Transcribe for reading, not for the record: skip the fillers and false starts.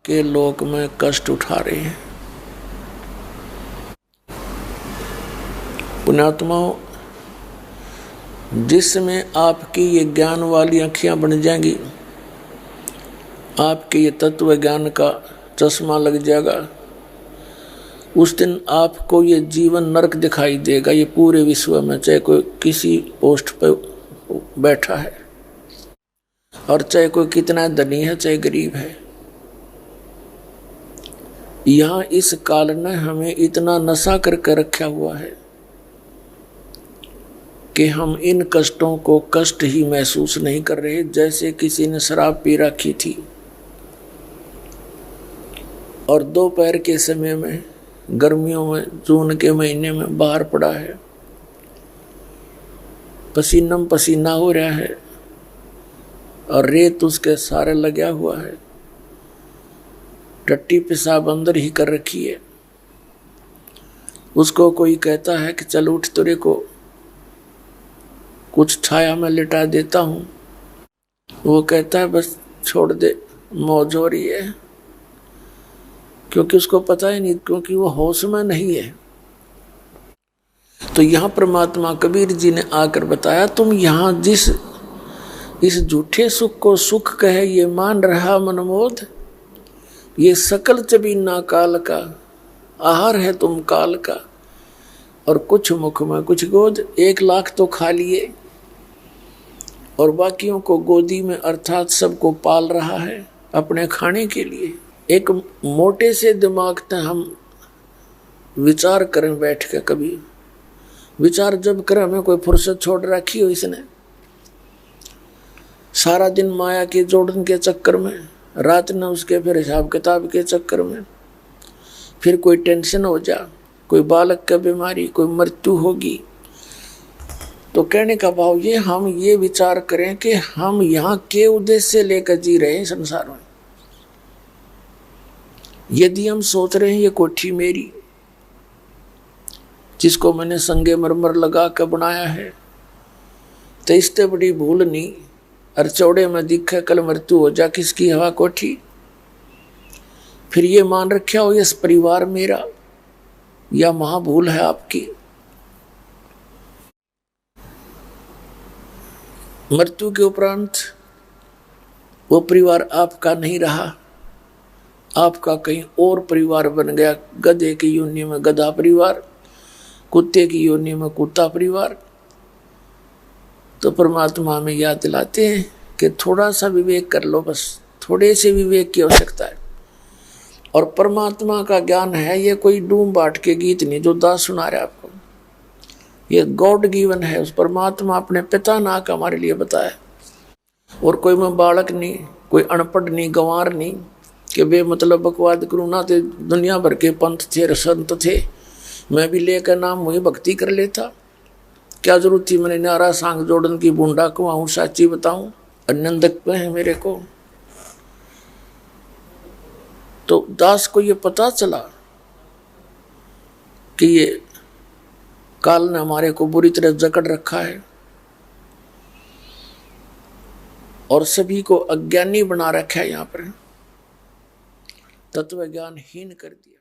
के लोक में कष्ट उठा रहे हैं। पुण्यात्माओं, जिसमें आपकी ये ज्ञान वाली आँखियाँ बन जाएंगी, आपके ये तत्व ज्ञान का चश्मा लग जाएगा, उस दिन आपको ये जीवन नरक दिखाई देगा। ये पूरे विश्व में चाहे कोई किसी पोस्ट पर बैठा है और चाहे कोई कितना धनी है चाहे गरीब है, यहाँ इस काल ने हमें इतना नशा करके रखा हुआ है कि हम इन कष्टों को कष्ट ही महसूस नहीं कर रहे, जैसे किसी ने शराब पी रखी थी और दोपहर के समय में गर्मियों में जून के महीने में बाहर पड़ा है, पसीना पसीना हो रहा है और रेत उसके सारे लगा हुआ है, टट्टी पेशाब अंदर ही कर रखी है। उसको कोई कहता है कि चल उठ, तेरे को कुछ छाया में लिटा देता हूं, वो कहता है बस छोड़ दे, मौज हो रही है, क्योंकि उसको पता ही नहीं, क्योंकि वो होश में नहीं है। तो यहाँ परमात्मा कबीर जी ने आकर बताया, तुम यहाँ जिस इस झूठे सुख को सुख कहे ये मान रहा मनमोद, ये सकल चबीना काल का आहार है तुम काल का, और कुछ मुख में कुछ गोद। 1 लाख तो खा लिए और बाकियों को गोदी में, अर्थात सबको पाल रहा है अपने खाने के लिए। एक मोटे से दिमाग से हम विचार करें बैठ के, कभी विचार जब करें, हमें कोई फुर्सत छोड़ रखी हो इसने, सारा दिन माया के जोड़न के चक्कर में, रात न उसके फिर हिसाब किताब के चक्कर में, फिर कोई टेंशन हो जा, कोई बालक का बीमारी, कोई मृत्यु होगी। तो कहने का भाव ये, हम ये विचार करें कि हम यहाँ के उद्देश्य से लेकर जी रहे हैं संसार में। यदि हम सोच रहे हैं ये कोठी मेरी, जिसको मैंने संगे मरमर लगा कर बनाया है, तो इससे बड़ी भूल नहीं, और चौड़े में दिखे कल मृत्यु हो जा, किसकी हवा कोठी। फिर ये मान रखा हो ये परिवार मेरा, या महाभूल है आपकी। मृत्यु के उपरांत वो परिवार आपका नहीं रहा, आपका कहीं और परिवार बन गया। गधे की योनि में गधा परिवार, कुत्ते की योनि में कुत्ता परिवार। तो परमात्मा हमें याद दिलाते हैं कि थोड़ा सा विवेक कर लो, बस थोड़े से विवेक की आवश्यकता है। और परमात्मा का ज्ञान है, ये कोई डूम बाट के गीत नहीं जो दास सुना रहे आपको, ये गॉड गिवन है। उस परमात्मा अपने पिता ना का हमारे लिए बताया। और कोई मैं बालक नहीं, कोई अनपढ़ नहीं, गंवार नहीं कि बे मतलब बकवाद करूँ ना। तो दुनिया भर के पंथ थे, संत थे, मैं भी लेकर नाम वही भक्ति कर लेता। क्या जरूरत थी मैंने नारा सांग जोड़न की, बूंदा कुआऊँ साची बताऊँ, आनंदक पे है मेरे को। तो दास को ये पता चला कि ये काल ने हमारे को बुरी तरह जकड़ रखा है और सभी को अज्ञानी बना रखा है, यहाँ पर तत्व ज्ञान हीन कर दिया।